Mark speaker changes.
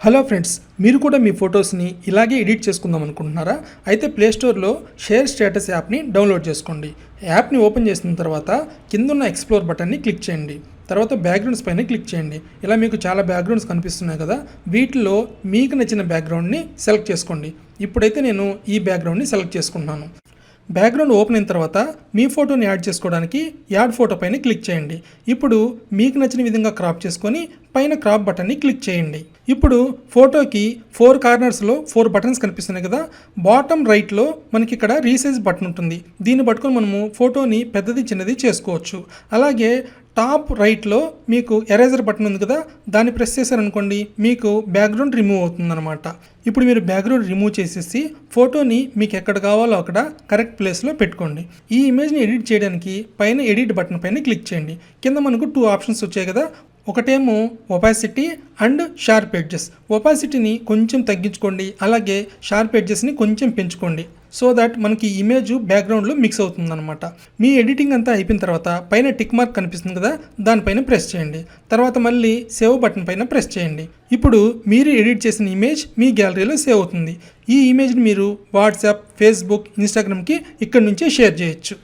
Speaker 1: Hello friends, మీరు కూడా మీ ఫొటోస్ని ఇలాగే ఎడిట్ చేసుకుందాం అనుకుంటున్నారా? అయితే ప్లేస్టోర్లో షేర్ స్టేటస్ యాప్ని డౌన్లోడ్ చేసుకోండి. యాప్ని ఓపెన్ చేసిన తర్వాత కిందున్న ఎక్స్ప్లోర్ బటన్ని క్లిక్ చేయండి. తర్వాత బ్యాక్గ్రౌండ్స్ పైన క్లిక్ చేయండి. ఇలా మీకు చాలా బ్యాక్గ్రౌండ్స్ కనిపిస్తున్నాయి కదా, వీటిలో మీకు నచ్చిన బ్యాక్గ్రౌండ్ని సెలెక్ట్ చేసుకోండి. ఇప్పుడైతే నేను ఈ బ్యాక్గ్రౌండ్ని సెలెక్ట్ చేసుకుంటున్నాను. బ్యాక్గ్రౌండ్ ఓపెన్ అయిన తర్వాత మీ ఫోటోని యాడ్ చేసుకోవడానికి యాడ్ ఫోటో పైన క్లిక్ చేయండి. ఇప్పుడు మీకు నచ్చిన విధంగా క్రాప్ చేసుకొని పైన క్రాప్ బటన్ని క్లిక్ చేయండి. ఇప్పుడు ఫోటోకి 4 కార్నర్స్లో 4 బటన్స్ కనిపిస్తున్నాయి కదా, బాటమ్ రైట్లో మనకి ఇక్కడ రీసైజ్ బటన్ ఉంటుంది. దీన్ని పట్టుకొని మనము ఫోటోని పెద్దది చిన్నది చేసుకోవచ్చు. అలాగే టాప్ రైట్లో మీకు ఎరేజర్ బటన్ ఉంది కదా, దాన్ని ప్రెస్ చేశారనుకోండి మీకు బ్యాక్గ్రౌండ్ రిమూవ్ అవుతుందన్నమాట. ఇప్పుడు మీరు బ్యాక్గ్రౌండ్ రిమూవ్ చేసేసి ఫోటోని మీకు ఎక్కడ కావాలో అక్కడ కరెక్ట్ ప్లేస్లో పెట్టుకోండి. ఈ ఇమేజ్ని ఎడిట్ చేయడానికి పైన ఎడిట్ బటన్ పైన క్లిక్ చేయండి. కింద మనకు 2 ఆప్షన్స్ వచ్చాయి కదా, ఒకటేమో ఒపాసిటీ అండ్ షార్ప్ ఎడ్జెస్. ఒపాసిటీని కొంచెం తగ్గించుకోండి, అలాగే షార్ప్ ఎడ్జెస్ని కొంచెం పెంచుకోండి. సో దట్ మనకి ఇమేజ్ బ్యాక్గ్రౌండ్లో మిక్స్ అవుతుందన్నమాట. మీ ఎడిటింగ్ అంతా అయిపోయిన తర్వాత పైన టిక్ మార్క్ కనిపిస్తుంది కదా, దానిపైన ప్రెస్ చేయండి. తర్వాత మళ్ళీ సేవ్ బటన్ పైన ప్రెస్ చేయండి. ఇప్పుడు మీరు ఎడిట్ చేసిన ఇమేజ్ మీ గ్యాలరీలో సేవ్ అవుతుంది. ఈ ఇమేజ్ని మీరు వాట్సాప్, ఫేస్బుక్, ఇన్స్టాగ్రామ్కి ఇక్కడి నుంచే షేర్ చేయొచ్చు.